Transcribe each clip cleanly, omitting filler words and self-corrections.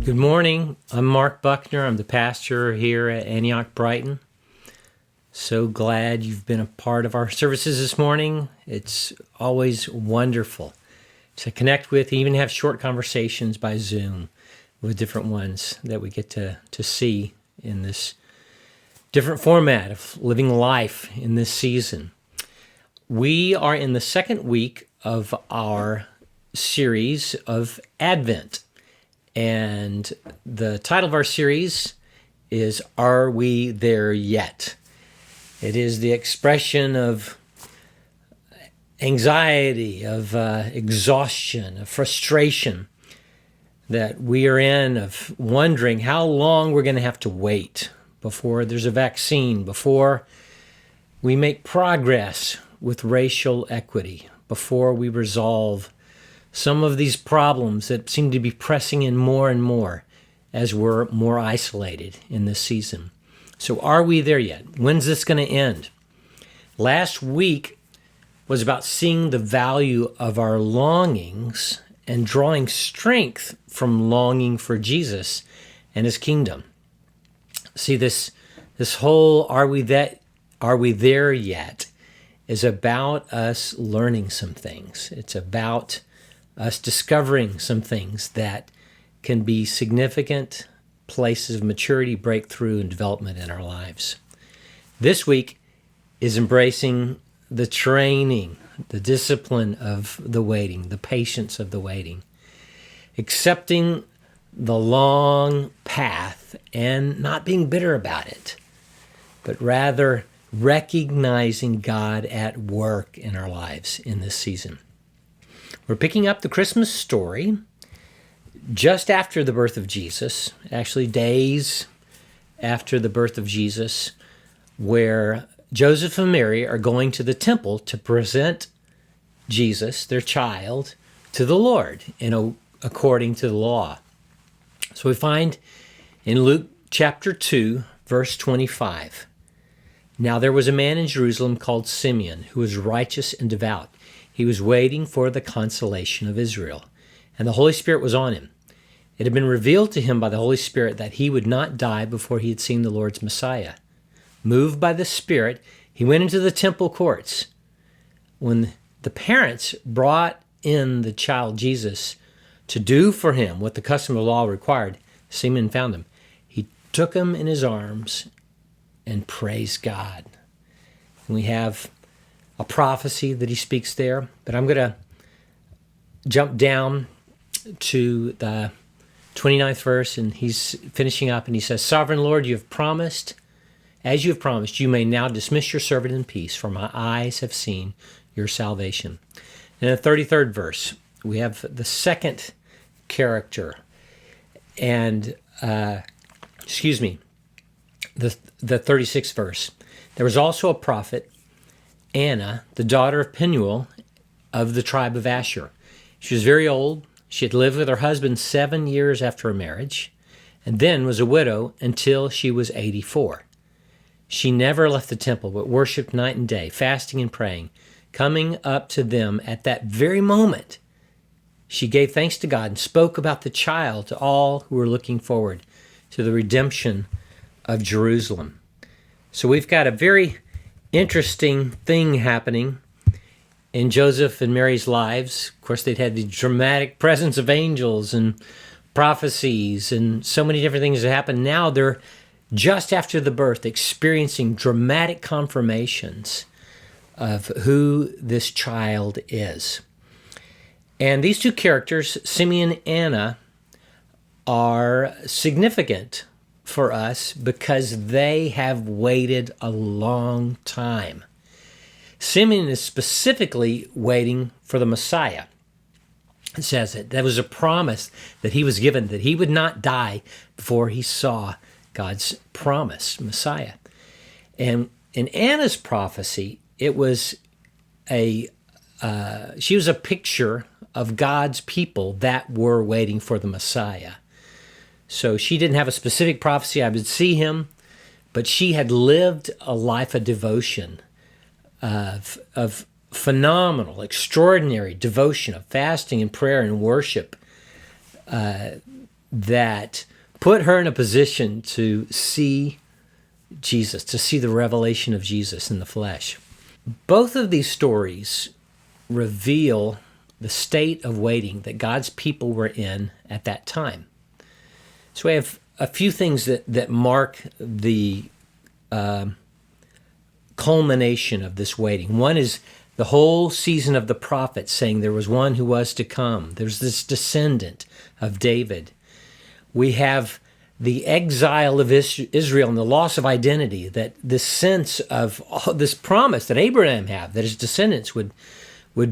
Good morning. I'm Mark Buckner. I'm the pastor here at Antioch Brighton. So glad you've been a part of our services this morning. It's always wonderful to connect with, even have short conversations by Zoom with different ones that we get to see in this different format of living life in this season. We are in the second week of our series of Advent. And the title of our series is, Are We There Yet? It is the expression of anxiety, of exhaustion, of frustration that we are in, of wondering how long we're going to have to wait before there's a vaccine, before we make progress with racial equity, before we resolve some of these problems that seem to be pressing in more and more as we're more isolated in this season. So are we there yet? When's this going to end? Last week was about seeing the value of our longings and drawing strength from longing for Jesus and his kingdom. See, this whole are we there yet is about us learning some things. It's about us discovering some things that can be significant places of maturity, breakthrough, and development in our lives. This week is embracing the training, the discipline of the waiting, the patience of the waiting, accepting the long path and not being bitter about it, but rather recognizing God at work in our lives in this season. We're picking up the Christmas story just after the birth of Jesus, actually days after the birth of Jesus, where Joseph and Mary are going to the temple to present Jesus, their child, to the Lord according to the law. So we find in Luke chapter 2, verse 25, Now there was a man in Jerusalem called Simeon, who was righteous and devout. He was waiting for the consolation of Israel, and the Holy Spirit was on him. It had been revealed to him by the Holy Spirit that he would not die before he had seen the Lord's Messiah. Moved by the Spirit, he went into the temple courts. When the parents brought in the child Jesus to do for him what the custom of the law required, Simeon found him. He took him in his arms and praised God. And we have a prophecy that he speaks there, but I'm going to jump down to the 29th verse, and he's finishing up, and he says, Sovereign Lord, you have promised, as you have promised, you may now dismiss your servant in peace, for my eyes have seen your salvation. In the 33rd verse, we have the second character, and, the 36th verse. There was also a prophet, Anna, the daughter of Penuel of the tribe of Asher. She was very old. She had lived with her husband 7 years after her marriage, and then was a widow until she was 84. She never left the temple, but worshiped night and day, fasting and praying. Coming up to them at that very moment, she gave thanks to God and spoke about the child to all who were looking forward to the redemption of Jerusalem. So we've got a very interesting thing happening in Joseph and Mary's lives. Of course, they'd had the dramatic presence of angels and prophecies and so many different things that happened. Now they're just after the birth experiencing dramatic confirmations of who this child is. And these two characters, Simeon and Anna, are significant for us because they have waited a long time. Simeon is specifically waiting for the Messiah. It says that there was a promise that he was given that he would not die before he saw God's promised Messiah. And in Anna's prophecy, it was she was a picture of God's people that were waiting for the Messiah. So she didn't have a specific prophecy, I would see him, but she had lived a life of devotion, of phenomenal, extraordinary devotion, of fasting and prayer and worship that put her in a position to see Jesus, to see the revelation of Jesus in the flesh. Both of these stories reveal the state of waiting that God's people were in at that time. So we have a few things that mark the culmination of this waiting. One is the whole season of the prophets saying there was one who was to come. There's this descendant of David. We have the exile of Israel and the loss of identity, that this sense of this promise that Abraham had, that his descendants would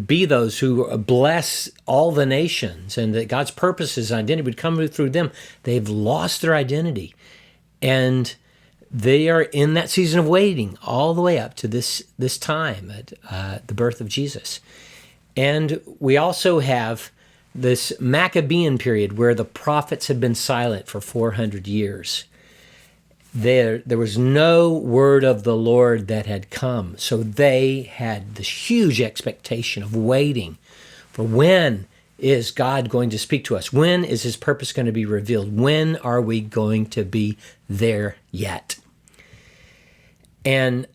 be those who bless all the nations, and that God's purposes, identity would come through them. They've lost their identity. And they are in that season of waiting all the way up to this time at the birth of Jesus. And we also have this Maccabean period where the prophets had been silent for 400 years. There was no word of the Lord that had come. So they had this huge expectation of waiting for when is God going to speak to us? When is his purpose going to be revealed? When are we going to be there yet? And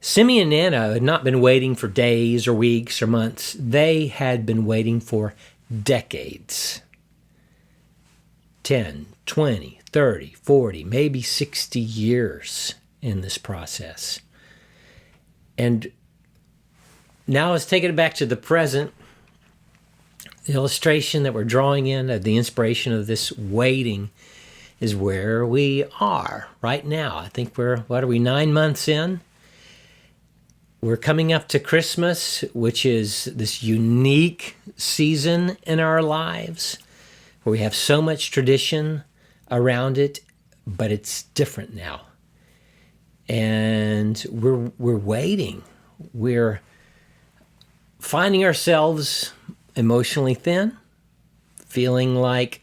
Simeon and Anna had not been waiting for days or weeks or months. They had been waiting for decades. 10, 20, 30, 40, maybe 60 years in this process. And now let's take it back to the present. The illustration that we're drawing in of the inspiration of this waiting is where we are right now. I think we're, 9 months in? We're coming up to Christmas, which is this unique season in our lives where we have so much tradition around it, but it's different now. And we're waiting. We're finding ourselves emotionally thin, feeling like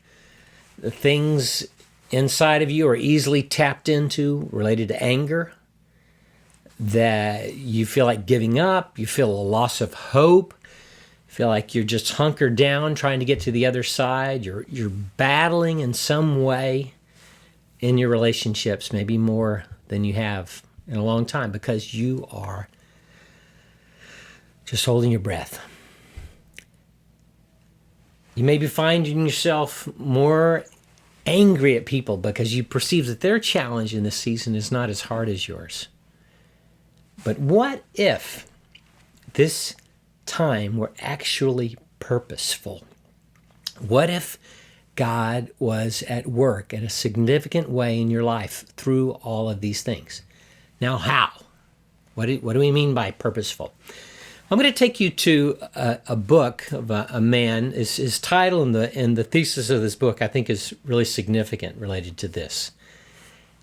the things inside of you are easily tapped into related to anger, that you feel like giving up, you feel a loss of hope, feel like you're just hunkered down trying to get to the other side. You're battling in some way in your relationships, maybe more than you have in a long time, because you are just holding your breath. You may be finding yourself more angry at people because you perceive that their challenge in this season is not as hard as yours. But what if this time were actually purposeful? What if God was at work in a significant way in your life through all of these things? Now, how? What do we mean by purposeful? I'm going to take you to a book of a man. His title and the thesis of this book, I think, is really significant related to this.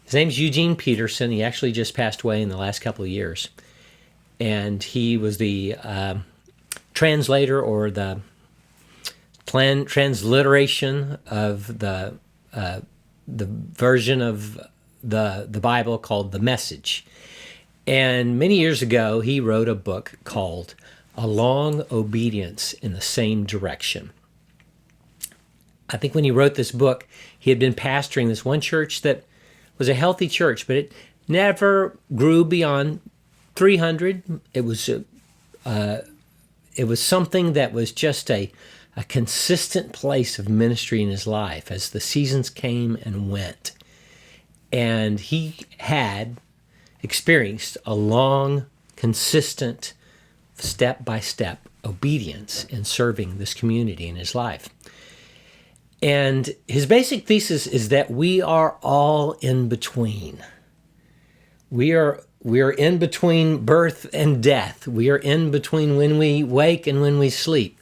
His name's Eugene Peterson. He actually just passed away in the last couple of years. And he was the translator or the transliteration of the version of the Bible called The Message. And many years ago, he wrote a book called A Long Obedience in the Same Direction. I think when he wrote this book, he had been pastoring this one church that was a healthy church, but it never grew beyond 300. It was something that was just a consistent place of ministry in his life as the seasons came and went. And he had experienced a long, consistent, step-by-step obedience in serving this community in his life. And his basic thesis is that we are all in between. We are in between birth and death. We are in between when we wake and when we sleep.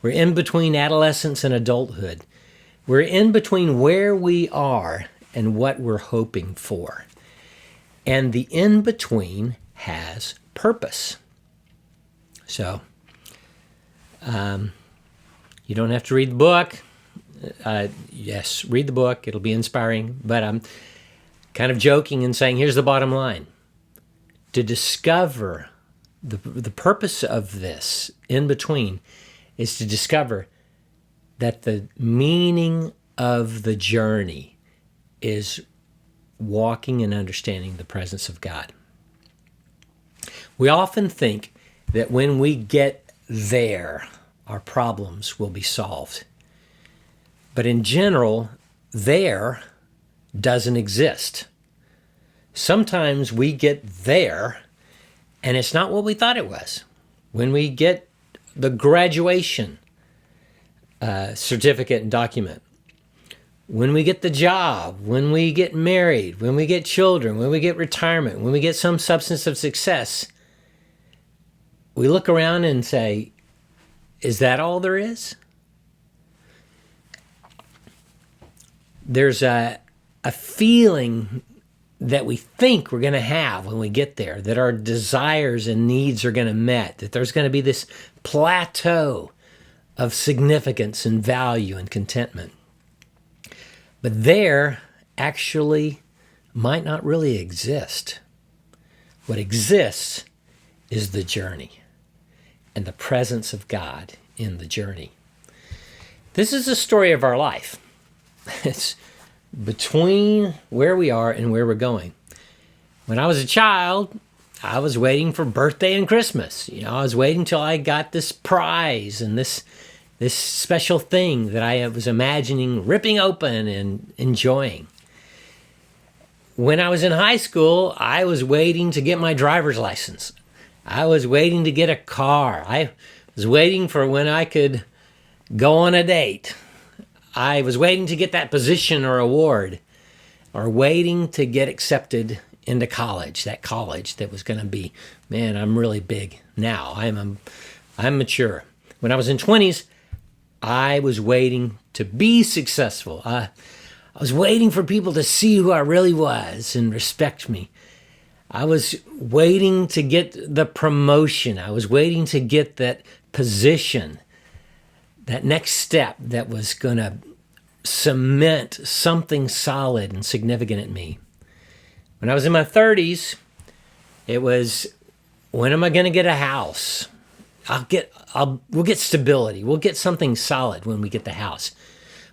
We're in between adolescence and adulthood. We're in between where we are and what we're hoping for. And the in-between has purpose. So, you don't have to read the book. Yes, read the book. It'll be inspiring. But I'm kind of joking and saying, here's the bottom line. To discover the purpose of this in-between is to discover that the meaning of the journey is walking and understanding the presence of God. We often think that when we get there, our problems will be solved. But in general, there doesn't exist. Sometimes we get there and it's not what we thought it was. When we get the graduation certificate and document, when we get the job, when we get married, when we get children, when we get retirement, when we get some substance of success, we look around and say, is that all there is? There's a feeling that we think we're going to have when we get there, that our desires and needs are going to met, that there's going to be this plateau of significance and value and contentment. But there actually might not really exist. What exists is the journey and the presence of God in the journey. This is the story of our life. It's between where we are and where we're going. When I was a child, I was waiting for birthday and Christmas. I was waiting till I got this prize and this special thing that I was imagining ripping open and enjoying. When I was in high school, I was waiting to get my driver's license. I was waiting to get a car. I was waiting for when I could go on a date. I was waiting to get that position or award, or waiting to get accepted into college, that college that was going to be, man, I'm really big now. I'm mature. When I was in 20s, I was waiting to be successful. I was waiting for people to see who I really was and respect me. I was waiting to get the promotion. I was waiting to get that position, that next step that was going to cement something solid and significant in me. When I was in my 30s, it was, when am I going to get a house? We'll get stability. We'll get something solid when we get the house.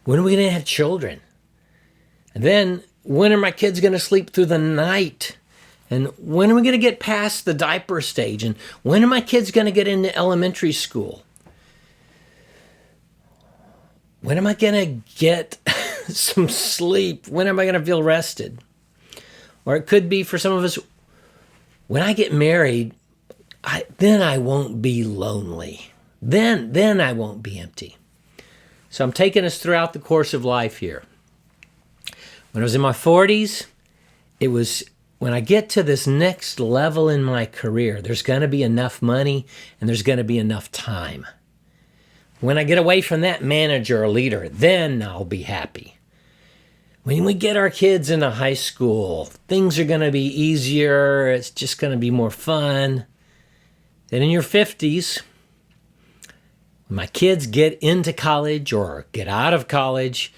When are we going to have children? And then, when are my kids going to sleep through the night? And when are we going to get past the diaper stage? And when are my kids going to get into elementary school? When am I going to get some sleep? When am I going to feel rested? Or it could be for some of us, when I get married, then I won't be lonely. Then I won't be empty. So I'm taking us throughout the course of life here. When I was in my 40s, it was when I get to this next level in my career, there's going to be enough money and there's going to be enough time. When I get away from that manager or leader, then I'll be happy. When we get our kids into high school, things are going to be easier. It's just going to be more fun. Then in your 50s, when my kids get into college or get out of college,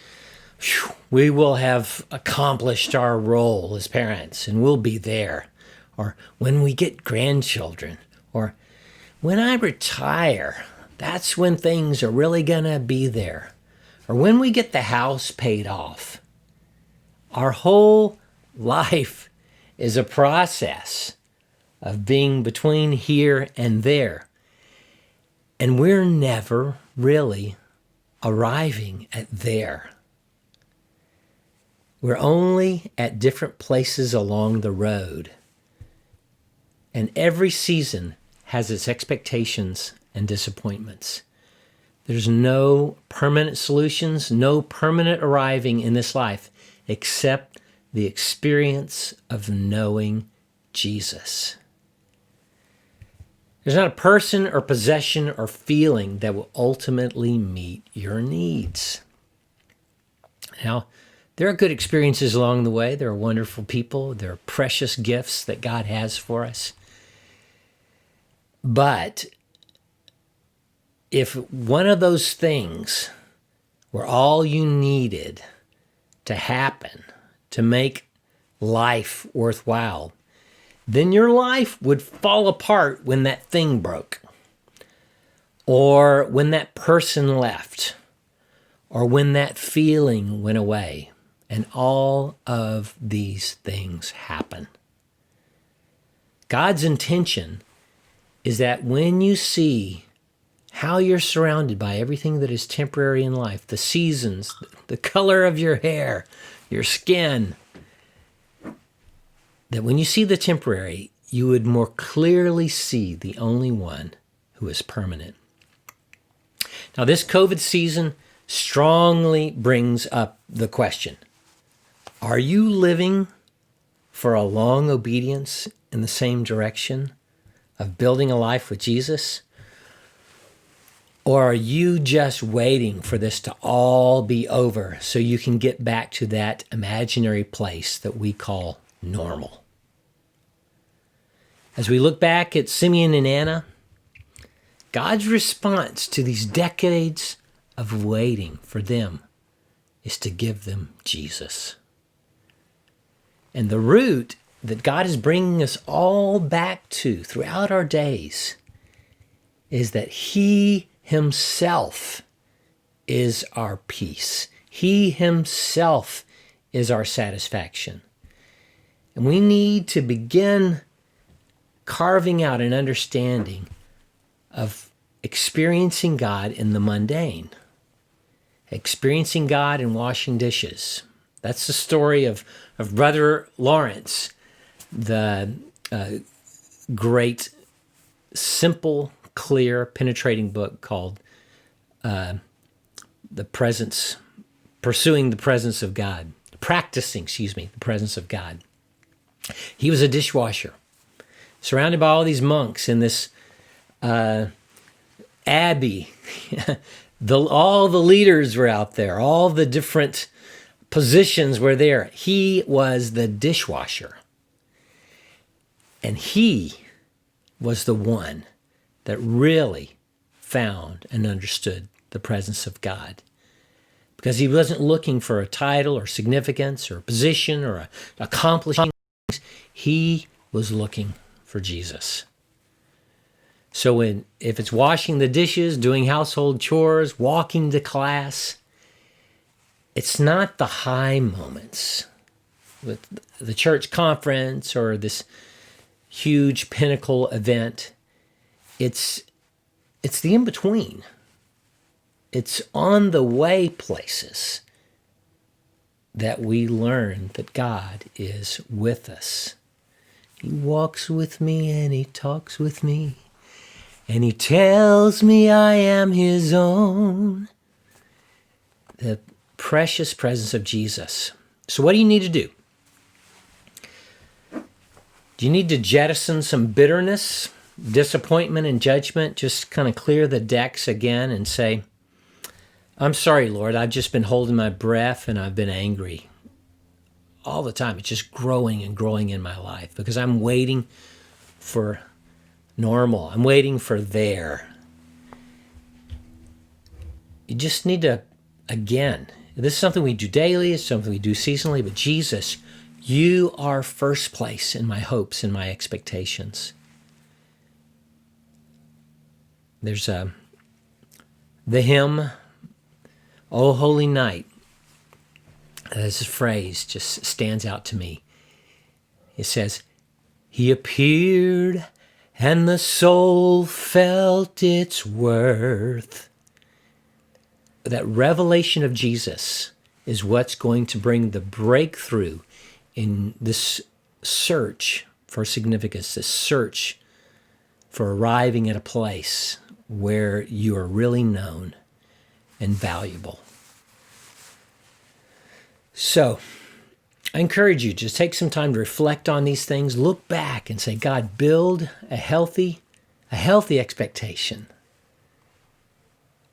we will have accomplished our role as parents and we'll be there. Or when we get grandchildren, or when I retire, that's when things are really going to be there. Or when we get the house paid off. Our whole life is a process of being between here and there. And we're never really arriving at there. We're only at different places along the road. And every season has its expectations and disappointments. There's no permanent solutions, no permanent arriving in this life, except the experience of knowing Jesus. There's not a person or possession or feeling that will ultimately meet your needs. Now, there are good experiences along the way. There are wonderful people. There are precious gifts that God has for us. But if one of those things were all you needed to happen to make life worthwhile, then your life would fall apart when that thing broke, or when that person left, or when that feeling went away. And all of these things happen. God's intention is that when you see how you're surrounded by everything that is temporary in life, the seasons, the color of your hair, your skin, that when you see the temporary, you would more clearly see the only one who is permanent. Now, this COVID season strongly brings up the question, are you living for a long obedience in the same direction of building a life with Jesus? Or are you just waiting for this to all be over so you can get back to that imaginary place that we call normal? As we look back at Simeon and Anna, God's response to these decades of waiting for them is to give them Jesus. And the root that God is bringing us all back to throughout our days is that He Himself is our peace. He Himself is our satisfaction. And we need to begin carving out an understanding of experiencing God in the mundane, experiencing God in washing dishes. That's the story of Brother Lawrence, the great, simple, clear, penetrating book called Pursuing the Presence of God, Practicing the Presence of God. He was a dishwasher, surrounded by all these monks in this abbey. All the leaders were out there. All the different positions were there. He was the dishwasher. And he was the one that really found and understood the presence of God. Because he wasn't looking for a title or significance or a position or accomplishing things. He was looking for Jesus. So if it's washing the dishes, doing household chores, walking to class, it's not the high moments with the church conference or this huge pinnacle event. It's the in-between. It's on the way places that we learn that God is with us. He walks with me and He talks with me. And He tells me I am His own. The precious presence of Jesus. So what do you need to do? Do you need to jettison some bitterness, disappointment, and judgment? Just kind of clear the decks again and say, I'm sorry, Lord, I've just been holding my breath and I've been angry all the time. It's just growing and growing in my life because I'm waiting for normal. I'm waiting for there. You just need to, again, this is something we do daily, it's something we do seasonally, but Jesus, you are first place in my hopes and my expectations. There's the hymn, O Holy Night. This phrase just stands out to me. It says, He appeared and the soul felt its worth. That revelation of Jesus is what's going to bring the breakthrough in this search for significance, this search for arriving at a place where you are really known and valuable. So, I encourage you to just take some time to reflect on these things, look back and say, God, build a healthy expectation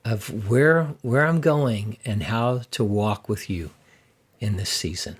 of where I'm going and how to walk with you in this season.